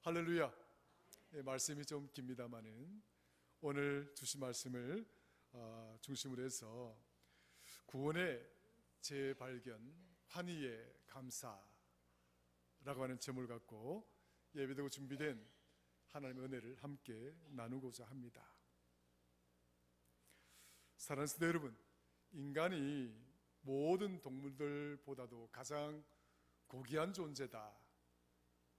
할렐루야. 말씀이 좀 깁니다마는 오늘 주신 말씀을 중심으로 해서 구원의 재발견, 환희의 감사라고 하는 제목을 갖고 예배되고 준비된 하나님의 은혜를 함께 나누고자 합니다. 사랑하는 성도 여러분, 인간이 모든 동물들보다도 가장 고귀한 존재다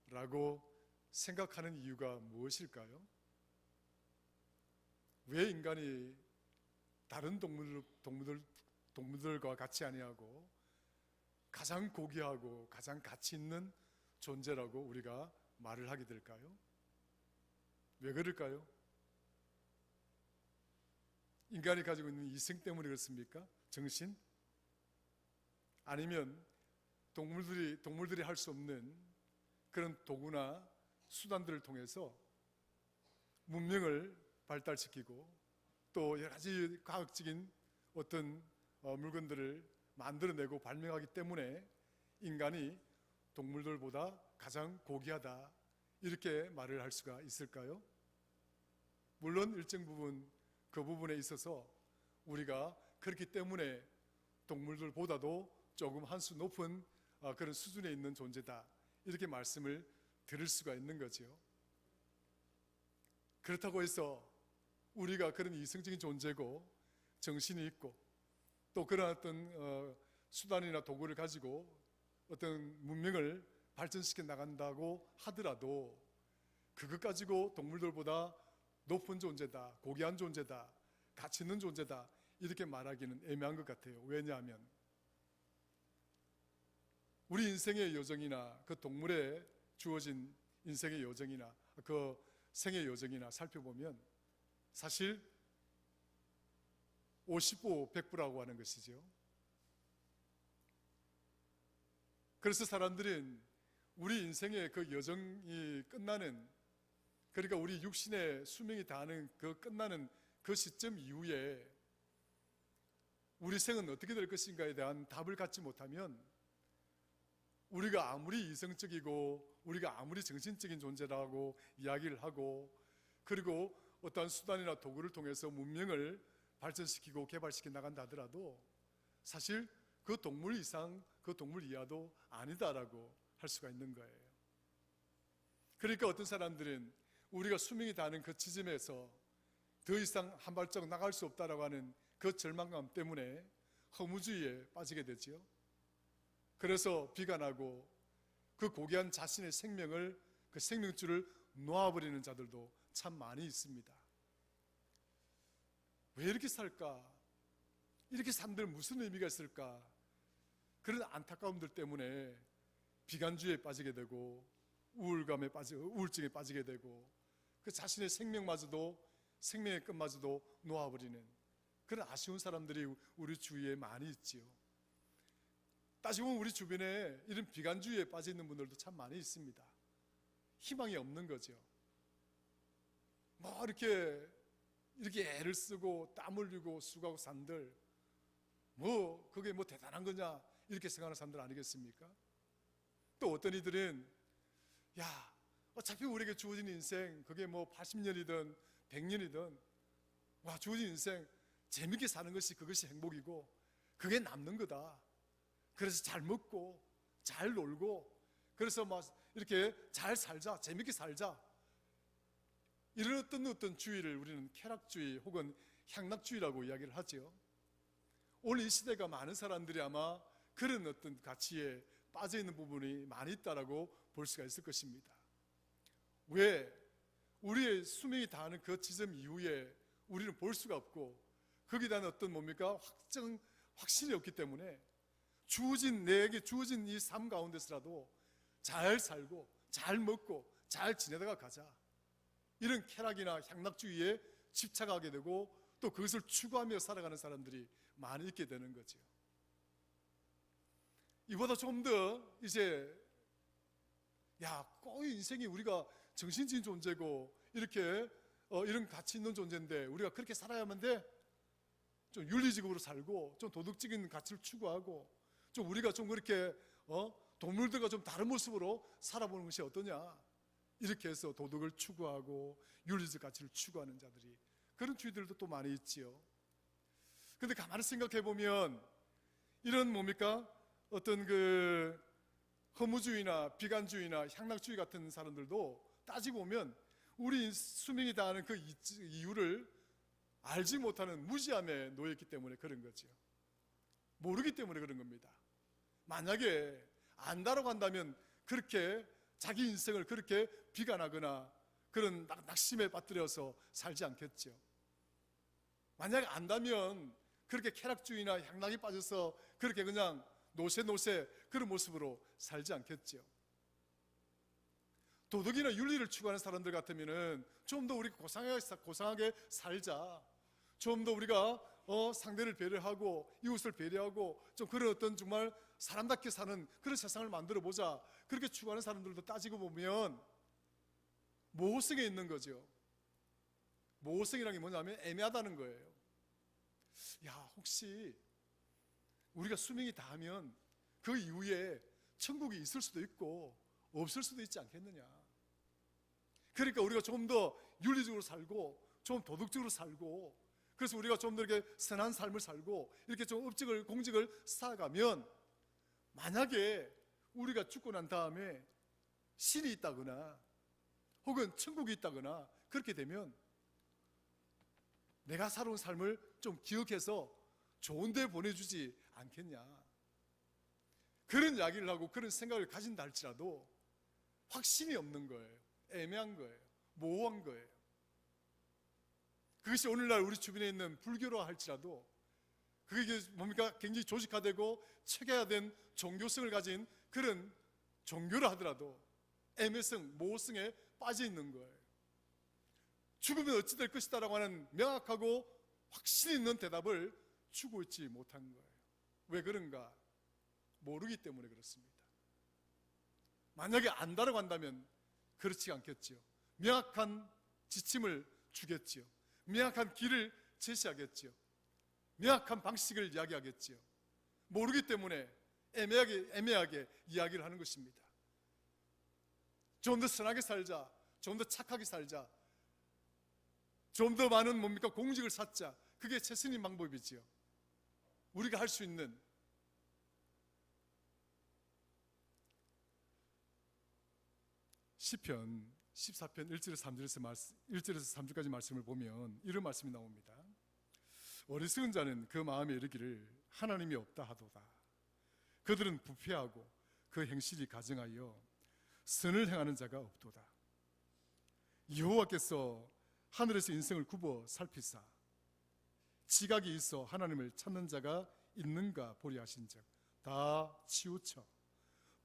라고 생각하는 이유가 무엇일까요? 왜 인간이 다른 동물들과 같이 아니하고 가장 고귀하고 가장 가치 있는 존재라고 우리가 말을 하게 될까요? 왜 그럴까요? 인간이 가지고 있는 이성 때문에 그렇습니까? 정신? 아니면 동물들이 할 수 없는 그런 도구나 수단들을 통해서 문명을 발달시키고 또 여러 가지 과학적인 어떤 물건들을 만들어내고 발명하기 때문에 인간이 동물들보다 가장 고귀하다 이렇게 말을 할 수가 있을까요? 물론 일정 부분 그 부분에 있어서 우리가 그렇기 때문에 동물들보다도 조금 한 수 높은 그런 수준에 있는 존재다 이렇게 말씀을 들을 수가 있는 거죠. 그렇다고 해서 우리가 그런 이성적인 존재고 정신이 있고 또 그런 어떤 수단이나 도구를 가지고 어떤 문명을 발전시켜 나간다고 하더라도 그것 가지고 동물들보다 높은 존재다, 고귀한 존재다, 가치 있는 존재다 이렇게 말하기는 애매한 것 같아요. 왜냐하면 우리 인생의 여정이나 그 동물에 주어진 인생의 여정이나 그 생의 여정이나 살펴보면 사실 50부 100부라고 하는 것이죠. 그래서 사람들은 우리 인생의 그 여정이 끝나는, 그러니까 우리 육신의 수명이 다하는 그 끝나는 그 시점 이후에 우리 생은 어떻게 될 것인가에 대한 답을 갖지 못하면 우리가 아무리 이성적이고 우리가 아무리 정신적인 존재라고 이야기를 하고 그리고 어떠한 수단이나 도구를 통해서 문명을 발전시키고 개발시켜 나간다 하더라도 사실 그 동물 이상 그 동물 이하도 아니다라고 할 수가 있는 거예요. 그러니까 어떤 사람들은 우리가 수명이 다하는 그 지점에서 더 이상 한 발짝 나갈 수 없다라고 하는 그 절망감 때문에 허무주의에 빠지게 되지요. 그래서 비관하고 그 고귀한 자신의 생명을, 그 생명줄을 놓아버리는 자들도 참 많이 있습니다. 왜 이렇게 살까? 이렇게 산들 무슨 의미가 있을까? 그런 안타까움들 때문에 비관주의에 빠지게 되고 우울증에 빠지게 되고 그 자신의 생명마저도, 생명의 끝마저도 놓아버리는 그런 아쉬운 사람들이 우리 주위에 많이 있지요. 따지고 보면 우리 주변에 이런 비관주의에 빠져 있는 분들도 참 많이 있습니다. 희망이 없는 거죠. 뭐 이렇게 애를 쓰고 땀 흘리고 수고하고 산들 뭐 그게 뭐 대단한 거냐 이렇게 생각하는 사람들 아니겠습니까? 또 어떤 이들은 야 어차피 우리에게 주어진 인생 그게 뭐 80년이든 100년이든 와 주어진 인생 재밌게 사는 것이 그것이 행복이고 그게 남는 거다. 그래서 잘 먹고 잘 놀고 그래서 막 이렇게 잘 살자, 재밌게 살자 이런 어떤 주의를 우리는 쾌락주의 혹은 향락주의라고 이야기를 하죠. 오늘 이 시대가 많은 사람들이 아마 그런 어떤 가치에 빠져있는 부분이 많이 있다라고 볼 수가 있을 것입니다. 왜? 우리의 수명이 다하는 그 지점 이후에 우리는 볼 수가 없고 거기에 대한 어떤 확신이 없기 때문에 내게 주어진 이 삶 가운데서라도 잘 살고 잘 먹고 잘 지내다가 가자 이런 쾌락이나 향락주의에 집착하게 되고 또 그것을 추구하며 살아가는 사람들이 많이 있게 되는 거죠. 이보다 좀 더 이제 꼭 인생이 우리가 정신적인 존재고 이렇게 이런 가치 있는 존재인데 우리가 그렇게 살아야만 돼? 좀 윤리적으로 살고 좀 도덕적인 가치를 추구하고 좀 우리가 좀 그렇게 동물들과 좀 다른 모습으로 살아보는 것이 어떠냐? 이렇게 해서 도덕을 추구하고 윤리적 가치를 추구하는 자들이, 그런 주의들도 또 많이 있지요. 근데 가만히 생각해 보면 이런 뭡니까? 어떤 그 허무주의나 비관주의나 향락주의 같은 사람들도 따지고 보면 우리 수명이 다하는 그 이유를 알지 못하는 무지함에 놓여있기 때문에 그런 거죠. 모르기 때문에 그런 겁니다. 만약에 안다라고 한다면 그렇게 자기 인생을 그렇게 비관하거나 그런 낙심에 빠뜨려서 살지 않겠죠. 만약에 안다면 그렇게 쾌락주의나 향락에 빠져서 그렇게 그냥 노세 그런 모습으로 살지 않겠죠. 도덕이나 윤리를 추구하는 사람들 같으면은 좀 더 우리가 고상하게 살자, 좀 더 우리가 상대를 배려하고 이웃을 배려하고 좀 그런 어떤 정말 사람답게 사는 그런 세상을 만들어 보자, 그렇게 추구하는 사람들도 따지고 보면 모호성에 있는 거죠. 모호성이라는 게 뭐냐면 애매하다는 거예요. 야, 혹시 우리가 수명이 다하면 그 이후에 천국이 있을 수도 있고 없을 수도 있지 않겠느냐. 그러니까 우리가 좀 더 윤리적으로 살고 좀 도덕적으로 살고, 그래서 우리가 좀 더 이렇게 선한 삶을 살고 이렇게 좀 업적을 공직을 쌓아가면, 만약에 우리가 죽고 난 다음에 신이 있다거나 혹은 천국이 있다거나 그렇게 되면 내가 살아온 삶을 좀 기억해서 좋은 데 보내주지 않겠냐, 그런 이야기를 하고 그런 생각을 가진다 할지라도 확신이 없는 거예요. 애매한 거예요. 모호한 거예요. 그것이 오늘날 우리 주변에 있는 불교라 할지라도 그게 뭡니까? 굉장히 조직화되고 체계화된 종교성을 가진 그런 종교를 하더라도 애매성, 모호성에 빠져 있는 거예요. 죽으면 어찌 될 것이다 라고 하는 명확하고 확신 있는 대답을 주고 있지 못한 거예요. 왜 그런가? 모르기 때문에 그렇습니다. 만약에 안다라고 한다면 그렇지 않겠지요. 명확한 지침을 주겠지요. 명확한 길을 제시하겠지요. 명확한 방식을 이야기하겠지요. 모르기 때문에 애매하게 이야기를 하는 것입니다. 좀 더 선하게 살자, 좀 더 착하게 살자, 좀 더 많은 뭡니까? 공직을 쌓자. 그게 최선인 방법이지요. 우리가 할 수 있는. 시편 14편 1절에서 3절까지 말씀을 보면 이런 말씀이 나옵니다. 어리석은 자는 그 마음에 이르기를 하나님이 없다 하도다. 그들은 부패하고 그 행실이 가증하여 선을 행하는 자가 없도다. 여호와께서 하늘에서 인생을 굽어 살피사 지각이 있어 하나님을 찾는 자가 있는가 보리 하신즉 다 치우쳐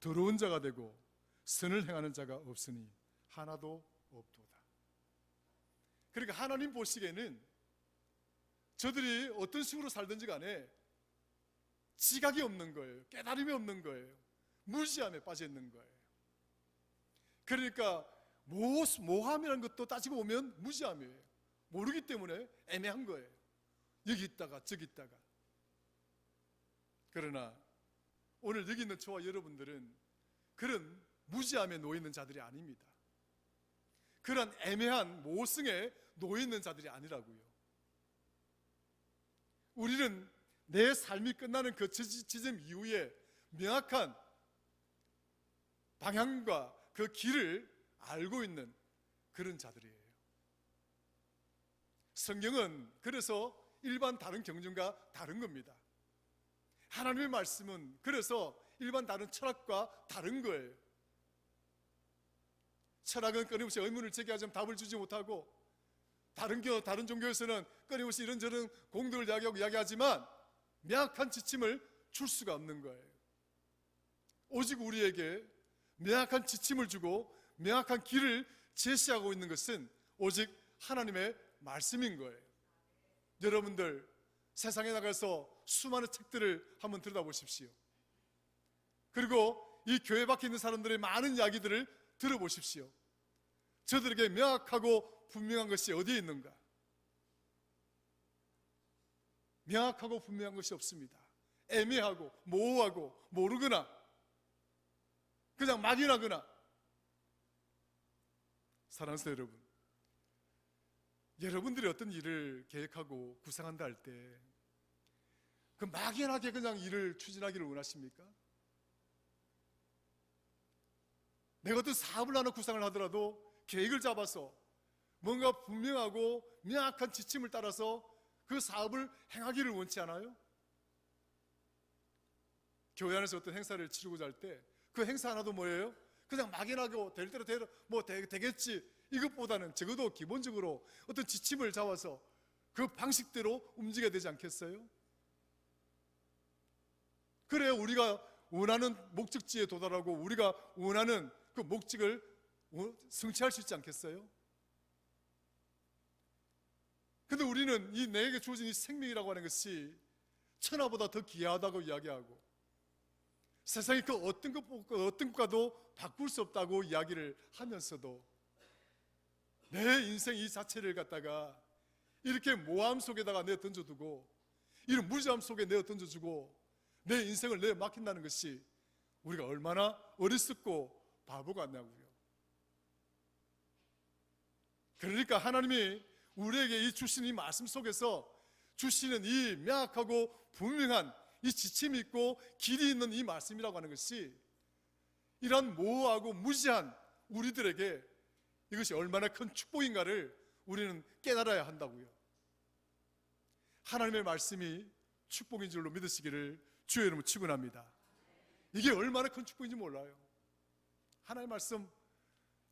더러운 자가 되고 선을 행하는 자가 없으니 하나도 없도다. 그러니까 하나님 보시기에는 저들이 어떤 식으로 살든지 간에 지각이 없는 거예요. 깨달음이 없는 거예요. 무지함에 빠져 있는 거예요. 그러니까 모함이라는 것도 따지고 보면 무지함이에요. 모르기 때문에 애매한 거예요. 여기 있다가 저기 있다가. 그러나 오늘 여기 있는 저와 여러분들은 그런 무지함에 놓여있는 자들이 아닙니다. 그런 애매한 모호성에 놓여있는 자들이 아니라고요. 우리는 내 삶이 끝나는 그 지점 이후에 명확한 방향과 그 길을 알고 있는 그런 자들이에요. 성경은 그래서 일반 다른 경전과 다른 겁니다. 하나님의 말씀은 그래서 일반 다른 철학과 다른 거예요. 철학은 끊임없이 의문을 제기하지만 답을 주지 못하고, 다른 종교에서는 끊임없이 이런저런 공덕을 이야기하지만 명확한 지침을 줄 수가 없는 거예요. 오직 우리에게 명확한 지침을 주고 명확한 길을 제시하고 있는 것은 오직 하나님의 말씀인 거예요. 여러분들 세상에 나가서 수많은 책들을 한번 들여다보십시오. 그리고 이 교회 밖에 있는 사람들의 많은 이야기들을 들어보십시오. 저들에게 명확하고 분명한 것이 어디에 있는가? 명확하고 분명한 것이 없습니다. 애매하고 모호하고 모르거나 그냥 막연하거나 사랑하는 여러분, 여러분들이 어떤 일을 계획하고 구상한다 할 때 그 막연하게 그냥 일을 추진하기를 원하십니까? 내가 어떤 사업을 하나 구상을 하더라도 계획을 잡아서 뭔가 분명하고 명확한 지침을 따라서 그 사업을 행하기를 원치 않아요? 교회 안에서 어떤 행사를 치르고자 할 때 그 행사 하나도 뭐예요? 그냥 막연하고 될 대로 되겠지, 이것보다는 적어도 기본적으로 어떤 지침을 잡아서 그 방식대로 움직여야 되지 않겠어요? 그래야 우리가 원하는 목적지에 도달하고 우리가 원하는 그 목적을 성취할 수 있지 않겠어요? 근데 우리는 이 내게 주어진 이 생명이라고 하는 것이 천하보다 더 귀하다고 이야기하고 세상의 그 어떤 것과도 바꿀 수 없다고 이야기를 하면서도 내 인생 이 자체를 갖다가 이렇게 모함 속에다가 내어 던져두고 이런 무지함 속에 내어 던져주고 내 인생을 내어 맡긴다는 것이 우리가 얼마나 어리석고 바보 같냐고요. 그러니까 하나님이 우리에게 이 주신 이 말씀 속에서 주시는 이 명확하고 분명한 이 지침이 있고 길이 있는 이 말씀이라고 하는 것이 이런 모호하고 무지한 우리들에게 이것이 얼마나 큰 축복인가를 우리는 깨달아야 한다고요. 하나님의 말씀이 축복인 줄로 믿으시기를 주의 이름으로 축원합니다. 이게 얼마나 큰 축복인지 몰라요. 하나님의 말씀,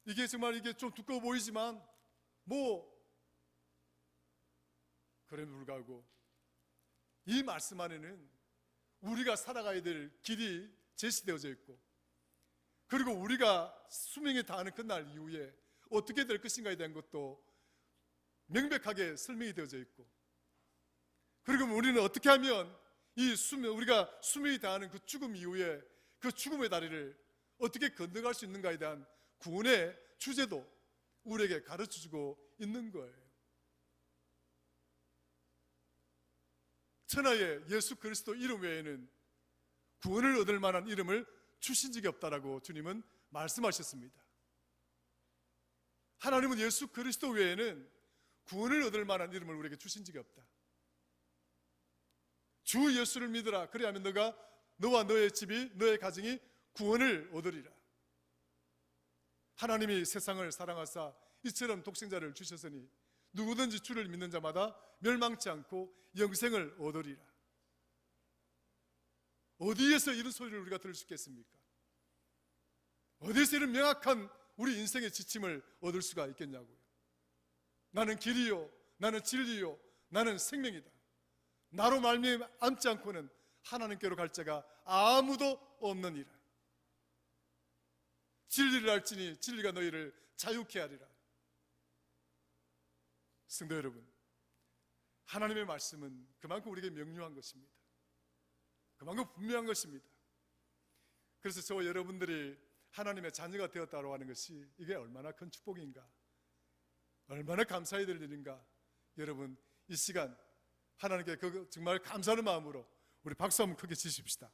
이게 정말 이게 좀 두꺼워 보이지만 그럼에도 불구하고 이 말씀 안에는 우리가 살아가야 될 길이 제시되어져 있고 그리고 우리가 수명에 다하는 그날 이후에 어떻게 될 것인가에 대한 것도 명백하게 설명이 되어져 있고 그리고 우리는 어떻게 하면 우리가 수명이 다하는 그 죽음 이후에 그 죽음의 다리를 어떻게 건너갈 수 있는가에 대한 구원의 주제도 우리에게 가르쳐주고 있는 거예요. 천하에 예수 그리스도 이름 외에는 구원을 얻을 만한 이름을 주신 적이 없다라고 주님은 말씀하셨습니다. 하나님은 예수 그리스도 외에는 구원을 얻을 만한 이름을 우리에게 주신 적이 없다. 주 예수를 믿으라. 그리하면 너와 너의 집이, 너의 가정이 구원을 얻으리라. 하나님이 세상을 사랑하사 이처럼 독생자를 주셨으니 누구든지 주를 믿는 자마다 멸망치 않고 영생을 얻으리라. 어디에서 이런 소리를 우리가 들을 수 있겠습니까? 어디에서 이런 명확한 우리 인생의 지침을 얻을 수가 있겠냐고요. 나는 길이요, 나는 진리요, 나는 생명이다. 나로 말미암지 않고는 하나님께로 갈 자가 아무도 없느니라. 진리를 알지니 진리가 너희를 자유케 하리라. 성도 여러분, 하나님의 말씀은 그만큼 우리에게 명료한 것입니다. 그만큼 분명한 것입니다. 그래서 저와 여러분들이 하나님의 자녀가 되었다고 하는 것이 이게 얼마나 큰 축복인가, 얼마나 감사해야 될 일인가. 여러분, 이 시간 하나님께 정말 감사하는 마음으로 우리 박수 한번 크게 치십시다.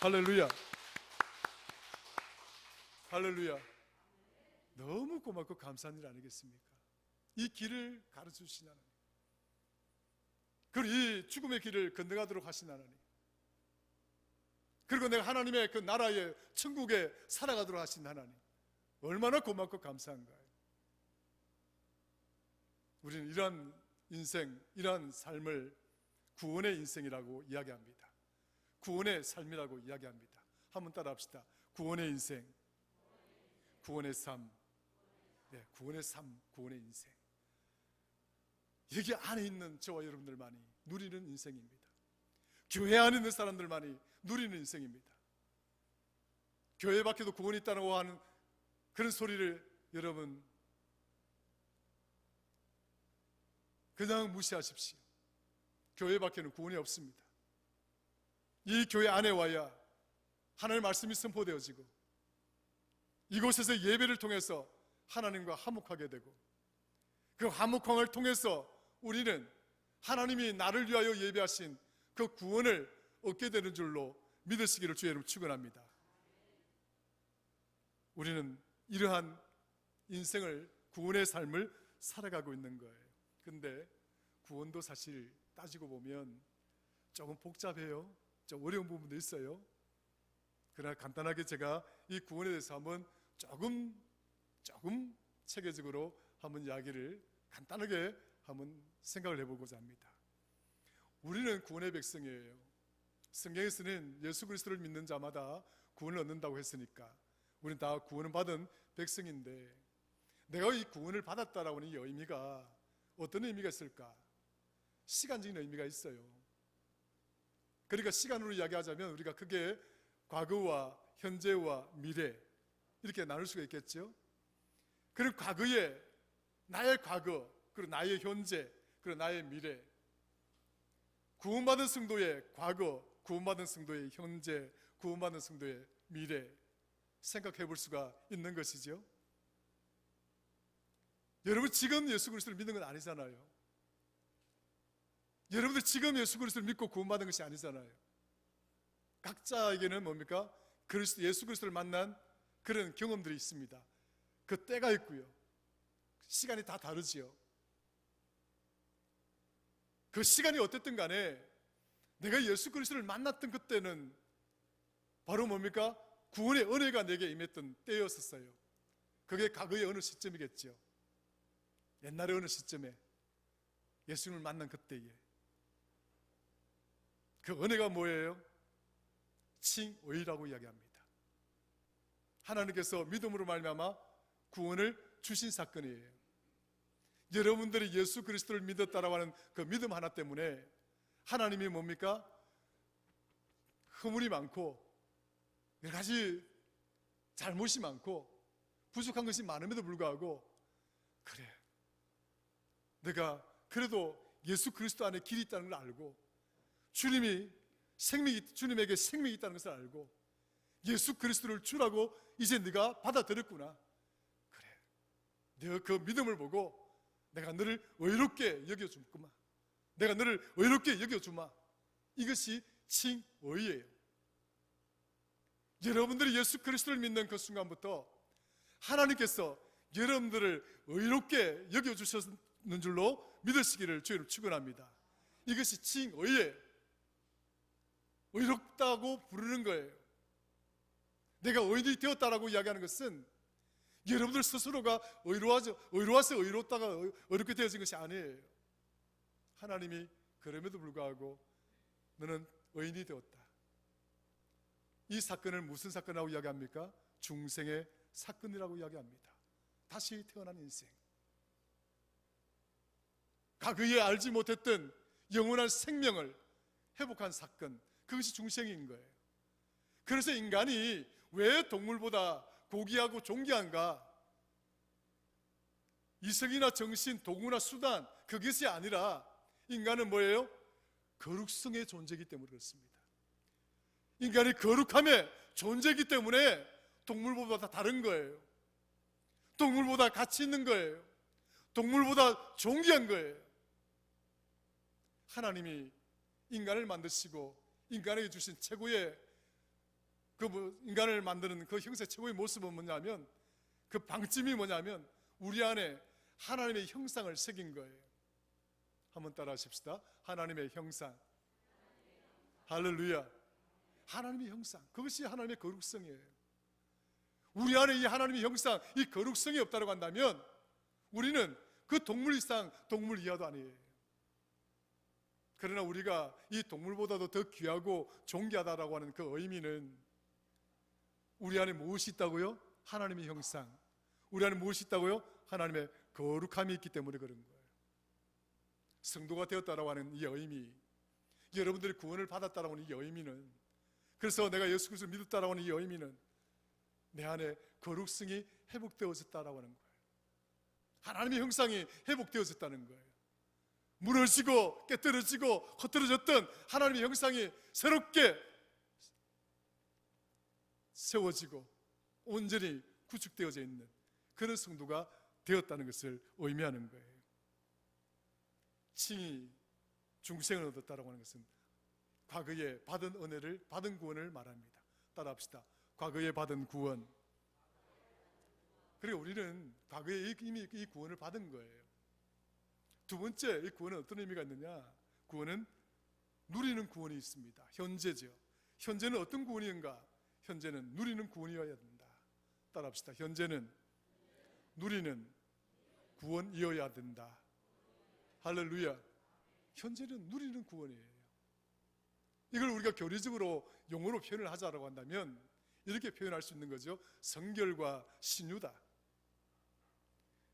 할렐루야, 할렐루야. 너무 고맙고 감사한 일 아니겠습니까? 이 길을 가르쳐 주신 하나님, 그리고 이 죽음의 길을 건너가도록 하신 하나님, 그리고 내가 하나님의 그 나라의 천국에 살아가도록 하신 하나님, 얼마나 고맙고 감사한가요? 우리는 이러한 인생, 이러한 삶을 구원의 인생이라고 이야기합니다. 구원의 삶이라고 이야기합니다. 한번 따라 합시다. 구원의 인생, 구원의 삶, 네, 구원의 삶, 구원의 인생. 여기 안에 있는 저와 여러분들만이 누리는 인생입니다. 교회 안에 있는 사람들만이 누리는 인생입니다. 교회 밖에도 구원이 있다고 하는 그런 소리를 여러분 그냥 무시하십시오. 교회 밖에는 구원이 없습니다. 이 교회 안에 와야 하나님의 말씀이 선포되어지고 이곳에서 예배를 통해서 하나님과 화목하게 되고 그 화목함을 통해서 우리는 하나님이 나를 위하여 예배하신 그 구원을 얻게 되는 줄로 믿으시기를 주의 이름으로 축원합니다. 우리는 이러한 인생을, 구원의 삶을 살아가고 있는 거예요. 근데 구원도 사실 따지고 보면 조금 복잡해요. 좀 어려운 부분도 있어요. 그러나 간단하게 제가 이 구원에 대해서 한번 조금 체계적으로 한번 이야기를 간단하게 한번 생각을 해보고자 합니다. 우리는 구원의 백성이에요. 성경에서는 예수 그리스도를 믿는 자마다 구원을 얻는다고 했으니까 우리는 다 구원을 받은 백성인데, 내가 이 구원을 받았다라고 하는 이 의미가 어떤 의미가 있을까? 시간적인 의미가 있어요. 그러니까 시간으로 이야기하자면 우리가 크게 과거와 현재와 미래 이렇게 나눌 수가 있겠죠. 그럼 과거에 나의 과거, 그리고 나의 현재, 그리고 나의 미래, 구원받은 성도의 과거, 구원받은 성도의 현재, 구원받은 성도의 미래 생각해 볼 수가 있는 것이죠. 여러분 지금 예수 그리스도를 믿는 건 아니잖아요. 여러분들 지금 예수 그리스도를 믿고 구원받은 것이 아니잖아요. 각자에게는 뭡니까? 예수 그리스도를 만난 그런 경험들이 있습니다. 그 때가 있고요. 시간이 다 다르지요. 그 시간이 어땠든 간에 내가 예수 그리스도를 만났던 그때는 바로 뭡니까? 구원의 은혜가 내게 임했던 때였었어요. 그게 과거의 어느 시점이겠죠. 옛날의 어느 시점에 예수님을 만난 그때에 그 은혜가 뭐예요? 칭의라고 이야기합니다. 하나님께서 믿음으로 말미암아 구원을 주신 사건이에요. 여러분들이 예수 그리스도를 믿었다라고 하는 그 믿음 하나 때문에 하나님이 뭡니까? 허물이 많고 여러 가지 잘못이 많고 부족한 것이 많음에도 불구하고, 그래, 내가 그래도 예수 그리스도 안에 길이 있다는 걸 알고 주님에게 생명이 있다는 것을 알고 예수 그리스도를 주라고 이제 네가 받아들였구나. 그래, 내가 그 믿음을 보고 내가 너를 의롭게 여겨주구만. 내가 너를 의롭게 여겨주마. 이것이 칭의예요. 여러분들이 예수 그리스도를 믿는 그 순간부터 하나님께서 여러분들을 의롭게 여겨주셨는 줄로 믿으시기를 주의를 축원합니다. 이것이 칭의예요. 의롭다고 부르는 거예요. 내가 의인이 되었다라고 이야기하는 것은 여러분들 스스로가 의로워서 의롭다가 의롭게 되어진 것이 아니에요. 하나님이 그럼에도 불구하고 너는 의인이 되었다. 이 사건을 무슨 사건이라고 이야기합니까? 중생의 사건이라고 이야기합니다. 다시 태어난 인생, 과거에 알지 못했던 영원한 생명을 회복한 사건, 그것이 중생인 거예요. 그래서 인간이 왜 동물보다 고귀하고 존귀한가? 이성이나 정신, 도구나 수단, 그것이 아니라 인간은 뭐예요? 거룩성의 존재이기 때문에 그렇습니다. 인간이 거룩함의 존재이기 때문에 동물보다 다른 거예요. 동물보다 가치 있는 거예요. 동물보다 존귀한 거예요. 하나님이 인간을 만드시고 인간에게 주신 최고의 인간을 만드는 그 형세 최고의 모습은 뭐냐면, 그 방침이 뭐냐면 우리 안에 하나님의 형상을 새긴 거예요. 한번 따라 하십시다. 하나님의 형상. 할렐루야. 하나님의 형상, 그것이 하나님의 거룩성이에요. 우리 안에 이 하나님의 형상, 이 거룩성이 없다고 한다면 우리는 그 동물 이상 동물 이하도 아니에요. 그러나 우리가 이 동물보다도 더 귀하고 존귀하다라고 하는 그 의미는 우리 안에 무엇이 있다고요? 하나님의 형상. 우리 안에 무엇이 있다고요? 하나님의 거룩함이 있기 때문에 그런 거예요. 성도가 되었다라고 하는 이 의미, 여러분들이 구원을 받았다라고 하는 이 의미는, 그래서 내가 예수 그리스도를 믿었다라고 하는 이 의미는 내 안에 거룩성이 회복되어졌다라고 하는 거예요. 하나님의 형상이 회복되어졌다는 거예요. 무너지고 깨뜨려지고 흩어졌던 하나님의 형상이 새롭게 세워지고 온전히 구축되어져 있는 그런 성도가 되었다는 것을 의미하는 거예요. 칭이 중생을 얻었다라고 하는 것은 과거에 받은 은혜를, 받은 구원을 말합니다. 따라합시다. 과거에 받은 구원, 그리고 우리는 과거에 이미 이 구원을 받은 거예요. 두 번째, 이 구원은 어떤 의미가 있느냐? 구원은 누리는 구원이 있습니다. 현재죠. 현재는 어떤 구원인가? 현재는 누리는 구원이어야 된다. 따라합시다. 현재는 누리는 구원이어야 된다. 할렐루야. 현재는 누리는 구원이에요. 이걸 우리가 교리적으로 용어로 표현을 하자라고 한다면 이렇게 표현할 수 있는 거죠. 성결과 신유다.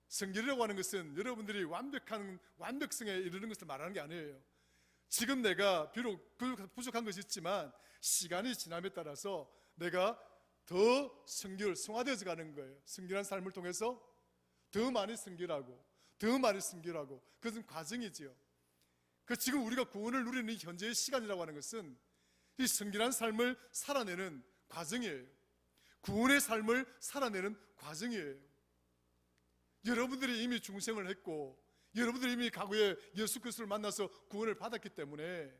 성결이라고 하는 것은 여러분들이 완벽성에 이르는 것을 말하는 게 아니에요. 지금 내가 비록 부족한 것이 있지만 시간이 지남에 따라서 내가 더 성화되어져 가는 거예요. 성결한 삶을 통해서 더 많이 성결하고 더 많이 성결하고, 그것은 과정이지요. 지금 우리가 구원을 누리는 이 현재의 시간이라고 하는 것은 이 성결한 삶을 살아내는 과정이에요. 구원의 삶을 살아내는 과정이에요. 여러분들이 이미 중생을 했고 여러분들이 이미 과거에 예수 그리스도를 만나서 구원을 받았기 때문에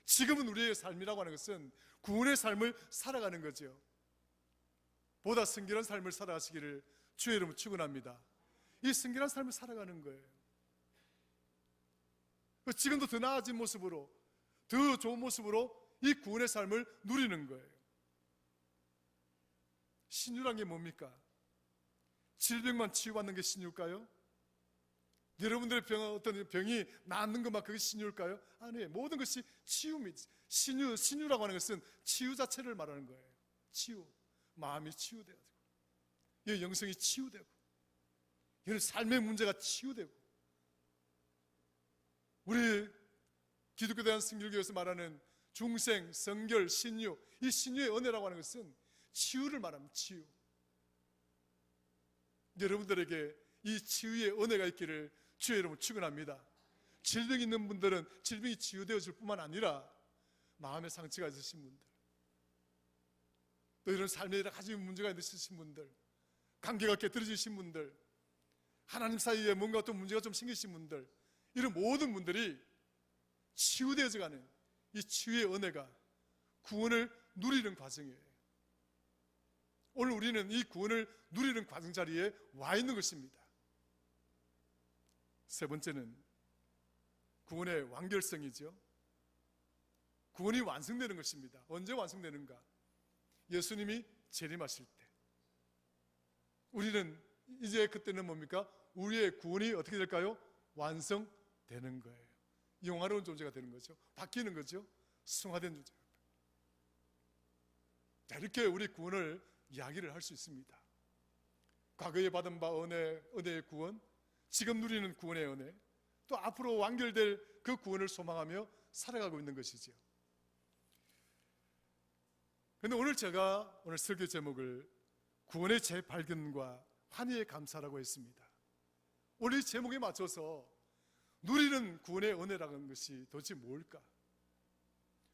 지금은 우리의 삶이라고 하는 것은 구원의 삶을 살아가는 거죠. 보다 성결한 삶을 살아가시기를 주의 이름으로 축원합니다. 이 성결한 삶을 살아가는 거예요. 지금도 더 나아진 모습으로, 더 좋은 모습으로 이 구원의 삶을 누리는 거예요. 신유란 게 뭡니까? 질병만 치유받는 게 신유일까요? 여러분들의 어떤 병이 낫는 것만 그게 신유일까요? 아니에요. 모든 것이 치유입니다. 신유라고 하는 것은 치유 자체를 말하는 거예요. 치유. 마음이 치유되고, 이 영성이 치유되고, 이런 삶의 문제가 치유되고, 우리 기독교 대한 성결교에서 말하는 중생, 성결, 신유, 이 신유의 은혜라고 하는 것은 치유를 말합니다. 치유. 여러분들에게 이 치유의 은혜가 있기를 주의 이름으로 축원합니다. 질병이 있는 분들은 질병이 치유되어질 뿐만 아니라 마음의 상처가 있으신 분들, 또 이런 삶에 여러 가지 문제가 있으신 분들, 관계가 깨뜨려지신 분들, 하나님 사이에 뭔가 또 문제가 좀 생기신 분들, 이런 모든 분들이 치유되어져 가는 이 치유의 은혜가 구원을 누리는 과정이에요. 오늘 우리는 이 구원을 누리는 과정 자리에 와 있는 것입니다. 세 번째는 구원의 완결성이죠. 구원이 완성되는 것입니다. 언제 완성되는가? 예수님이 재림하실 때. 우리는 이제 그때는 뭡니까? 우리의 구원이 어떻게 될까요? 완성되는 거예요. 영화로운 존재가 되는 거죠. 바뀌는 거죠. 승화된 존재가. 자, 이렇게 우리 구원을 이야기를 할 수 있습니다. 과거에 받은 바 은혜의 구원, 지금 누리는 구원의 은혜, 또 앞으로 완결될 그 구원을 소망하며 살아가고 있는 것이죠. 그런데 오늘 제가 설교 제목을 구원의 재발견과 환희의 감사라고 했습니다. 오늘 이 제목에 맞춰서 누리는 구원의 은혜라는 것이 도대체 뭘까?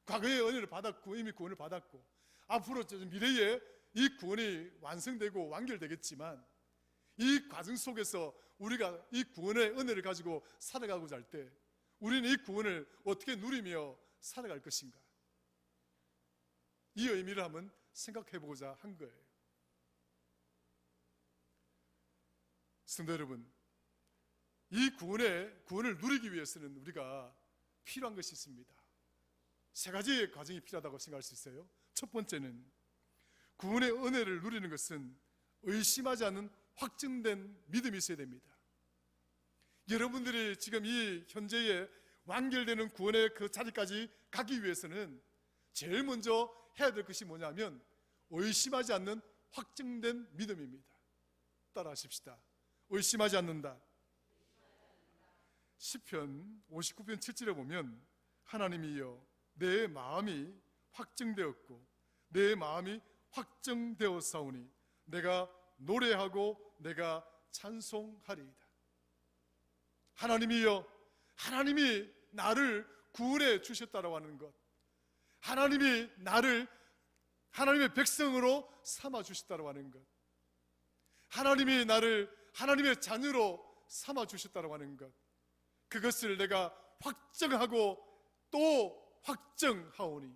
과거의 은혜를 받았고 이미 구원을 받았고 앞으로 미래에 이 구원이 완성되고 완결되겠지만 이 과정 속에서 우리가 이 구원의 은혜를 가지고 살아가고자 할 때 우리는 이 구원을 어떻게 누리며 살아갈 것인가? 이 의미를 한번 생각해 보고자 한 거예요. 성도 여러분, 이 구원을 누리기 위해서는 우리가 필요한 것이 있습니다. 세 가지의 과정이 필요하다고 생각할 수 있어요. 첫 번째는 구원의 은혜를 누리는 것은 의심하지 않는 확증된 믿음이 있어야 됩니다. 여러분들이 지금 이 현재의 완결되는 구원의 그 자리까지 가기 위해서는 제일 먼저 해야 될 것이 뭐냐면 의심하지 않는 확증된 믿음입니다. 따라 하십시다. 의심하지 않는다. 시편 59편 7절에 보면 하나님이여 내 마음이 확증되었고 내 마음이 확정되었사오니 내가 노래하고 내가 찬송하리이다. 하나님이여, 하나님이 나를 구원해 주셨다라고 하는 것, 하나님이 나를 하나님의 백성으로 삼아 주셨다라고 하는 것, 하나님이 나를 하나님의 자녀로 삼아 주셨다라고 하는 것, 그것을 내가 확정하고 또 확정하오니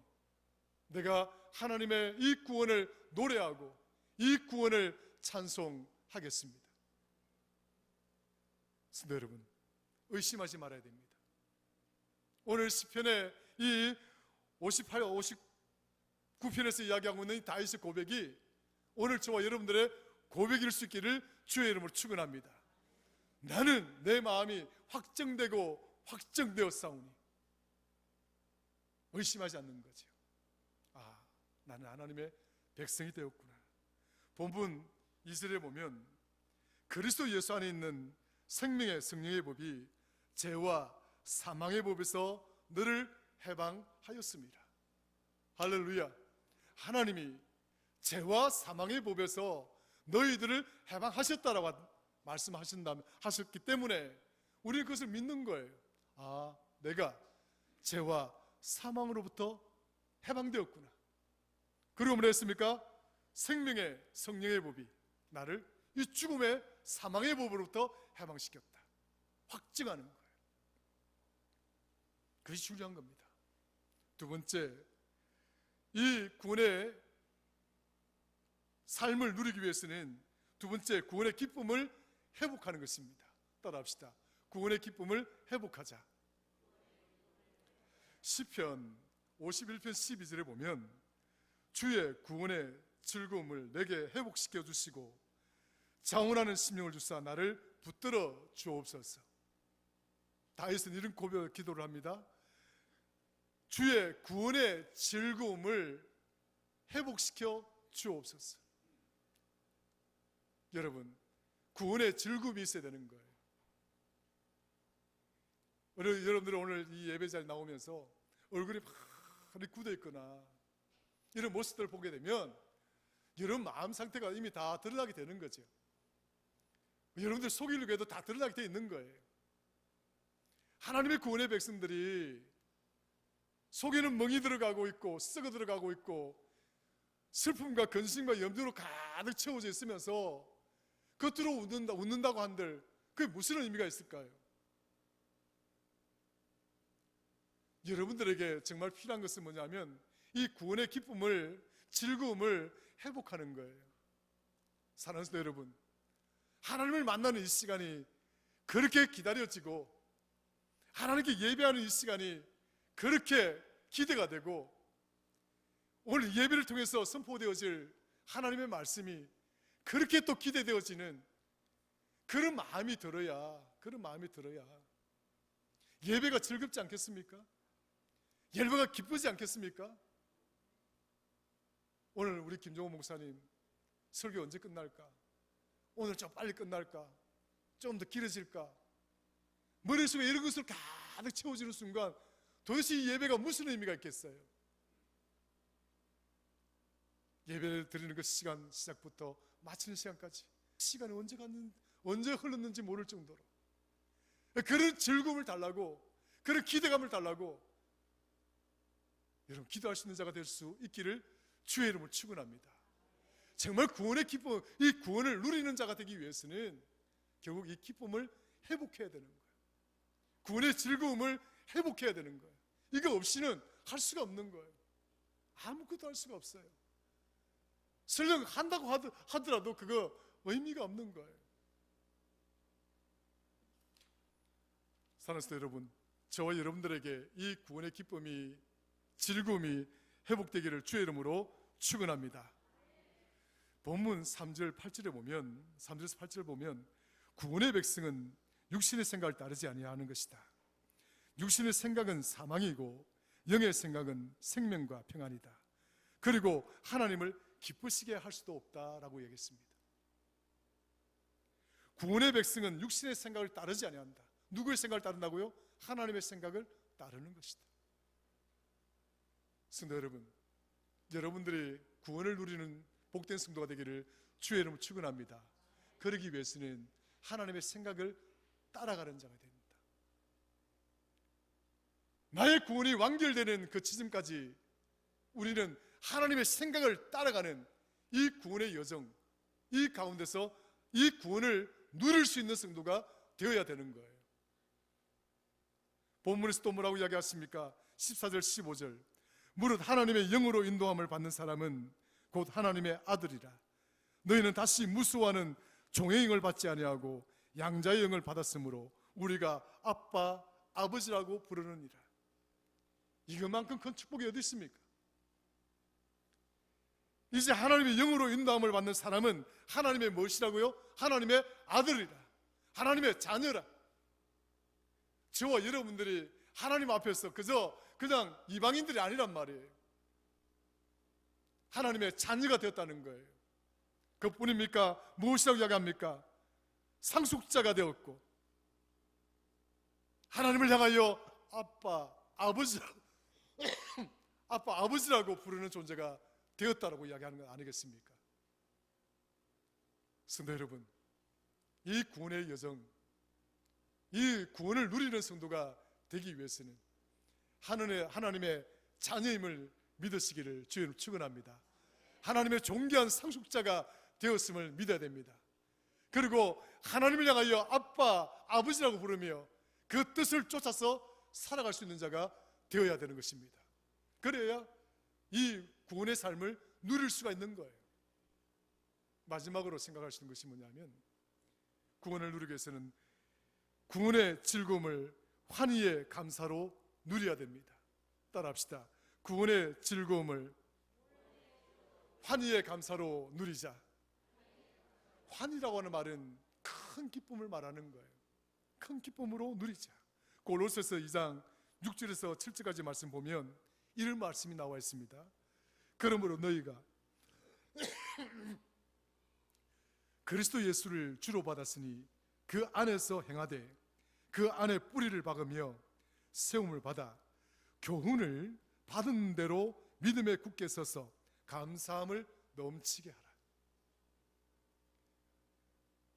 내가 하나님의 이 구원을 노래하고 이 구원을 찬송하리이다. 하겠습니다. 성도 여러분, 의심하지 말아야 됩니다. 오늘 시편의 이 58, 59편에서 이야기하고 있는 다윗의 고백이 오늘 저와 여러분들의 고백일 수 있기를 주의 이름으로 축원합니다. 나는 내 마음이 확정되고 확정되었사오니, 의심하지 않는 거죠. 나는 하나님의 백성이 되었구나. 본문 2절에 보면 그리스도 예수 안에 있는 생명의 성령의 법이 죄와 사망의 법에서 너를 해방하였습니다. 할렐루야. 하나님이 죄와 사망의 법에서 너희들을 해방하셨다라고 하셨기 때문에 우리는 그것을 믿는 거예요. 내가 죄와 사망으로부터 해방되었구나. 그리고 뭐라 했습니까? 생명의 성령의 법이 나를 이 죽음의 사망의 법으로부터 해방시켰다. 확증하는 거예요. 그것이 중요한 겁니다. 두 번째, 이 구원의 삶을 누리기 위해서는 두 번째, 구원의 기쁨을 회복하는 것입니다. 따라합시다. 구원의 기쁨을 회복하자. 시편 51편 12절에 보면 주의 구원의 즐거움을 내게 회복시켜 주시고 자원하는 심령을 주사 나를 붙들어 주옵소서. 다윗은 이런 고백 기도를 합니다. 주의 구원의 즐거움을 회복시켜 주옵소서. 여러분, 구원의 즐거움이 있어야 되는 거예요. 여러분들은 오늘 이 예배 자리에 나오면서 얼굴이 막 굳어 있거나 이런 모습들을 보게 되면 여러분 마음 상태가 이미 다 드러나게 되는 거죠. 여러분들 속이려고 해도 다 드러나게 되어 있는 거예요. 하나님의 구원의 백성들이 속에는 멍이 들어가고 있고 썩어 들어가고 있고 슬픔과 근심과 염려로 가득 채워져 있으면서 겉으로 웃는다고 한들 그게 무슨 의미가 있을까요? 여러분들에게 정말 필요한 것은 뭐냐면 이 구원의 기쁨을, 즐거움을 회복하는 거예요. 사랑하는 성도 여러분, 하나님을 만나는 이 시간이 그렇게 기다려지고 하나님께 예배하는 이 시간이 그렇게 기대가 되고 오늘 예배를 통해서 선포되어질 하나님의 말씀이 그렇게 또 기대되어지는 그런 마음이 들어야 예배가 즐겁지 않겠습니까? 예배가 기쁘지 않겠습니까? 오늘 우리 김종호 목사님 설교 언제 끝날까? 오늘 좀 빨리 끝날까? 좀 더 길어질까? 머릿속에 이런 것을 가득 채워지는 순간 도대체 이 예배가 무슨 의미가 있겠어요? 예배를 드리는 그 시간 시작부터 마치는 시간까지 시간이 언제 흘렀는지 모를 정도로 그런 즐거움을 달라고, 그런 기대감을 달라고 여러분 기도할 수 있는 자가 될 수 있기를 주의 이름으로 축원합니다. 정말 구원의 기쁨, 이 구원을 누리는 자가 되기 위해서는 결국 이 기쁨을 회복해야 되는 거예요. 구원의 즐거움을 회복해야 되는 거예요. 이거 없이는 할 수가 없는 거예요. 아무것도 할 수가 없어요. 설령 한다고 하더라도 그거 의미가 없는 거예요. 사랑하는 성도 여러분, 저와 여러분들에게 이 구원의 기쁨이, 즐거움이 회복되기를 주의 이름으로 축원합니다. 본문 3절 8절에 보면 3절에서 8절을 보면 구원의 백성은 육신의 생각을 따르지 아니하는 것이다. 육신의 생각은 사망이고 영의 생각은 생명과 평안이다. 그리고 하나님을 기쁘시게 할 수도 없다라고 얘기했습니다. 구원의 백성은 육신의 생각을 따르지 아니한다. 누구의 생각을 따른다고요? 하나님의 생각을 따르는 것이다. 성도 여러분, 여러분들이 구원을 누리는 복된 성도가 되기를 주의 이름으로 축원합니다. 그러기 위해서는 하나님의 생각을 따라가는 자가 됩니다. 나의 구원이 완결되는 그 지점까지 우리는 하나님의 생각을 따라가는 이 구원의 여정, 이 가운데서 이 구원을 누릴 수 있는 성도가 되어야 되는 거예요. 본문에서 또 뭐라고 이야기하십니까? 14절 15절 무릇 하나님의 영으로 인도함을 받는 사람은 곧 하나님의 아들이라. 너희는 다시 무수와는 종의 영을 받지 아니하고 양자의 영을 받았으므로 우리가 아빠, 아버지라고 부르느니라. 이것만큼 큰 축복이 어디 있습니까? 이제 하나님의 영으로 인도함을 받는 사람은 하나님의 무엇이라고요? 하나님의 아들이라, 하나님의 자녀라. 저와 여러분들이 하나님 앞에서 그냥 이방인들이 아니란 말이에요. 하나님의 자녀가 되었다는 거예요. 그뿐입니까? 무엇이라고 이야기합니까? 상속자가 되었고 하나님을 향하여 아빠, 아버지라고 부르는 존재가 되었다라고 이야기하는 건 아니겠습니까? 성도 여러분, 이 구원의 여정, 이 구원을 누리는 성도가 되기 위해서는 하나님의 자녀임을 믿으시기를 주의 이름으로 축원합니다. 하나님의 존귀한 상속자가 되었음을 믿어야 됩니다. 그리고 하나님을 향하여 아빠, 아버지라고 부르며 그 뜻을 쫓아서 살아갈 수 있는 자가 되어야 되는 것입니다. 그래야 이 구원의 삶을 누릴 수가 있는 거예요. 마지막으로 생각할 수 있는 것이 뭐냐면, 구원을 누리기 위해서는 구원의 즐거움을 환희의 감사로 누려야 됩니다. 따라합시다. 구원의 즐거움을 환희의 감사로 누리자. 환희라고 하는 말은 큰 기쁨을 말하는 거예요. 큰 기쁨으로 누리자. 골로새서 2장 6절에서 7절까지 말씀 보면 이런 말씀이 나와 있습니다. 그러므로 너희가 그리스도 예수를 주로 받았으니 그 안에서 행하되 그 안에 뿌리를 박으며 세움을 받아 교훈을 받은 대로 믿음에 굳게 서서 감사함을 넘치게 하라.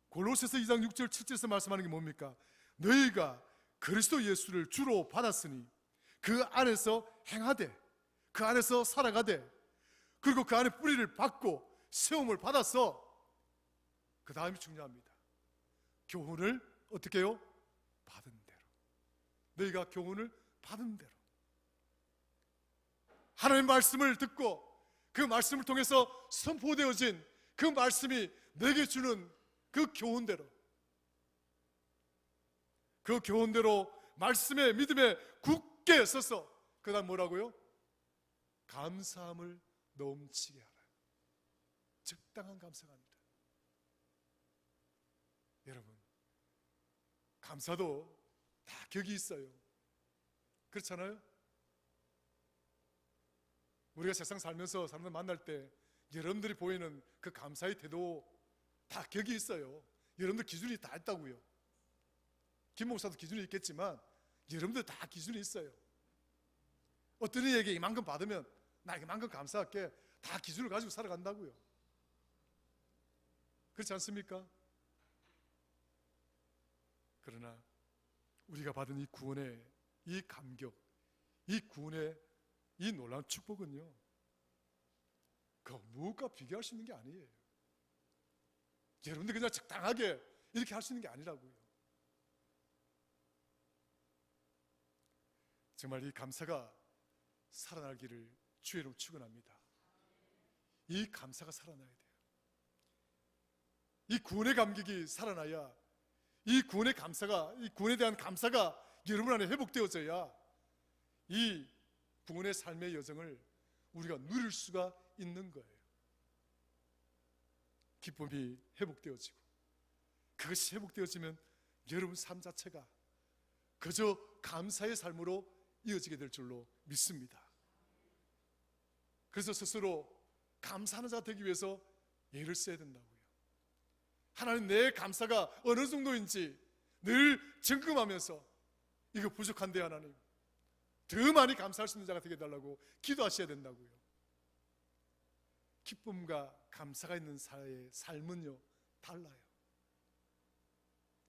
골로새서 2장 6절 7절에서 말씀하는 게 뭡니까? 너희가 그리스도 예수를 주로 받았으니 그 안에서 행하되 그 안에서 살아가되 그리고 그 안에 뿌리를 박고 세움을 받아서, 그 다음이 중요합니다. 교훈을 어떻게 해요? 받은 대로. 너희가 교훈을 받은 대로 하나님의 말씀을 듣고 그 말씀을 통해서 선포되어진 그 말씀이 내게 주는 그 교훈대로, 그 교훈대로 말씀에 믿음에 굳게 서서 그 다음 뭐라고요? 감사함을 넘치게 하라. 적당한 감사가 아니라. 여러분, 감사도 다 격이 있어요. 그렇잖아요? 우리가 세상 살면서 사람들 만날 때 여러분들이 보이는 그 감사의 태도 다 격이 있어요. 여러분들 기준이 다 있다고요. 김 목사도 기준이 있겠지만 여러분들 다 기준이 있어요. 어떤 이에게 이만큼 받으면 나 이만큼 감사할게, 다 기준을 가지고 살아간다고요. 그렇지 않습니까? 그러나 우리가 받은 이 구원의 이 감격, 이 구원의 이 놀라운 축복은요, 그 무엇과 비교할 수 있는 게 아니에요. 여러분들 그냥 적당하게 이렇게 할 수 있는 게 아니라고요. 정말 이 감사가 살아나기를 주의 이름으로 축원합니다. 이 감사가 살아나야 돼요. 이 구원의 감격이 살아나야, 이 구원의 감사가, 이 구원에 대한 감사가 여러분 안에 회복되어져야 이 구원의 삶의 여정을 우리가 누릴 수가 있는 거예요. 기쁨이 회복되어지고, 그것이 회복되어지면 여러분 삶 자체가 그저 감사의 삶으로 이어지게 될 줄로 믿습니다. 그래서 스스로 감사하는 자가 되기 위해서 예를 써야 된다고요. 하나님, 내 감사가 어느 정도인지 늘 점검하면서 이거 부족한데 하나님 더 많이 감사할 수 있는 자가 되게 해달라고 기도하셔야 된다고요. 기쁨과 감사가 있는 사회의 삶은요 달라요.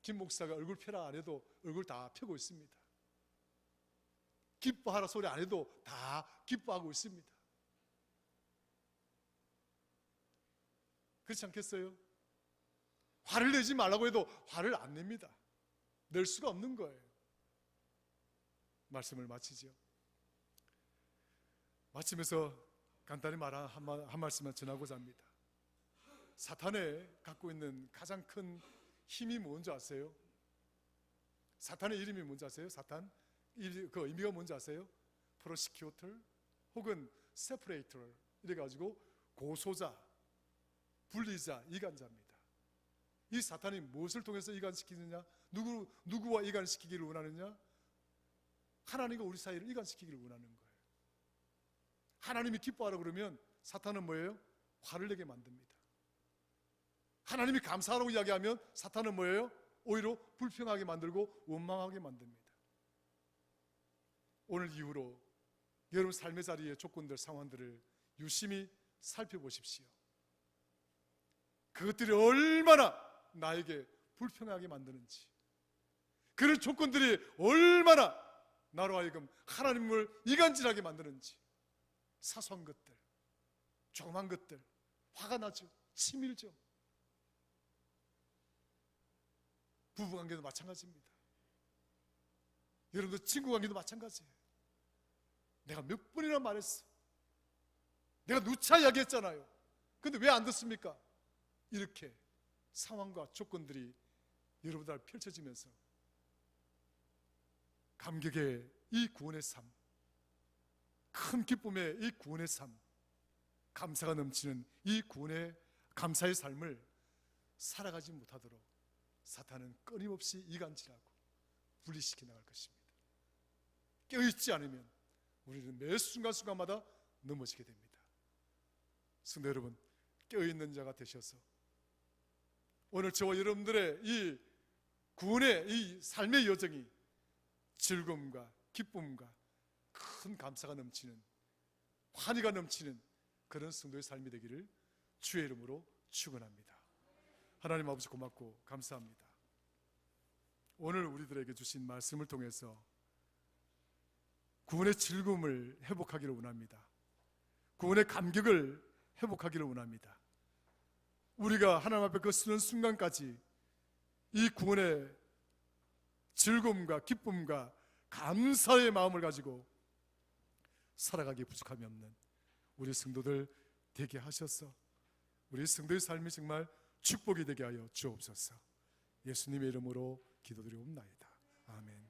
김 목사가 얼굴 펴라 안 해도 얼굴 다 펴고 있습니다. 기뻐하라 소리 안 해도 다 기뻐하고 있습니다. 그렇지 않겠어요? 화를 내지 말라고 해도 화를 안 냅니다. 낼 수가 없는 거예요. 말씀을 마치죠. 마치면서 간단히 한 말씀만 전하고자 합니다. 사탄의 갖고 있는 가장 큰 힘이 뭔지 아세요? 사탄의 이름이 뭔지 아세요? 사탄 그 의미가 뭔지 아세요? 프로시큐터 혹은 세퍼레이터 이래가지고 고소자, 분리자, 이간자입니다. 이 사탄이 무엇을 통해서 이간시키느냐? 누구와 이간시키기를 원하느냐? 하나님과 우리 사이를 이간시키기를 원하는 거예요. 하나님이 기뻐하라 그러면 사탄은 뭐예요? 화를 내게 만듭니다. 하나님이 감사하라고 이야기하면 사탄은 뭐예요? 오히려 불평하게 만들고 원망하게 만듭니다. 오늘 이후로 여러분 삶의 자리의 조건들, 상황들을 유심히 살펴보십시오. 그것들이 얼마나 나에게 불평하게 만드는지, 그런 조건들이 얼마나 나로 하여금 하나님을 이간질하게 만드는지, 사소한 것들, 조그만 것들 화가 나죠. 치밀죠. 부부관계도 마찬가지입니다. 여러분들 친구관계도 마찬가지예요. 내가 몇 번이나 말했어. 내가 누차 이야기했잖아요. 근데 왜 안 듣습니까? 이렇게 상황과 조건들이 여러분들 앞에 펼쳐지면서 감격의 이 구원의 삶, 큰 기쁨의 이 구원의 삶, 감사가 넘치는 이 구원의 감사의 삶을 살아가지 못하도록 사탄은 끊임없이 이간질하고 분리시켜 나갈 것입니다. 깨어있지 않으면 우리는 매 순간순간마다 넘어지게 됩니다. 성도 여러분, 깨어있는 자가 되셔서 오늘 저와 여러분들의 이 구원의 이 삶의 여정이 즐거움과 기쁨과 큰 감사가 넘치는, 환희가 넘치는 그런 성도의 삶이 되기를 주의 이름으로 축원합니다. 하나님 아버지 고맙고 감사합니다. 오늘 우리들에게 주신 말씀을 통해서 구원의 즐거움을 회복하기를 원합니다. 구원의 감격을 회복하기를 원합니다. 우리가 하나님 앞에 그 서는 순간까지 이 구원의 즐거움과 기쁨과 감사의 마음을 가지고 살아가기에 부족함이 없는 우리 성도들 되게 하셔서 우리 성도의 삶이 정말 축복이 되게 하여 주옵소서. 예수님의 이름으로 기도드리옵나이다. 아멘.